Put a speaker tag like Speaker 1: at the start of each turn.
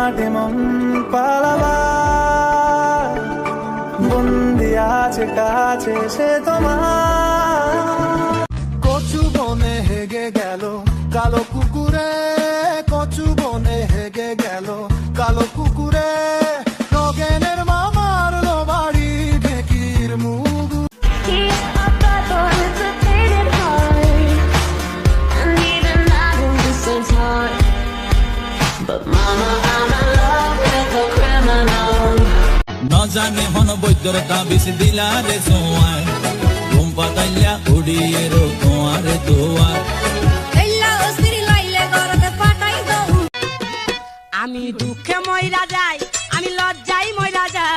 Speaker 1: মাটি মন পালাবার বন্দি আছে কাছে সে তোমার।
Speaker 2: কচু বনে হেগে গেল কালো কুকুরে, কচু বনে হেগে গেল কালো কুকুরে, নগেনের মামার লো বাড়ি ঢেকির মুখ।
Speaker 3: নজানে হন বৈদ্যর তাবিজ দিলা রে সোয়ায়, ঘুম পাতাইলা উড়িয়ে রো তোমারে দোয়ার।
Speaker 4: আমি দুঃখে ময়রা যাই, আমি লজ্জাই ময়রা যাই।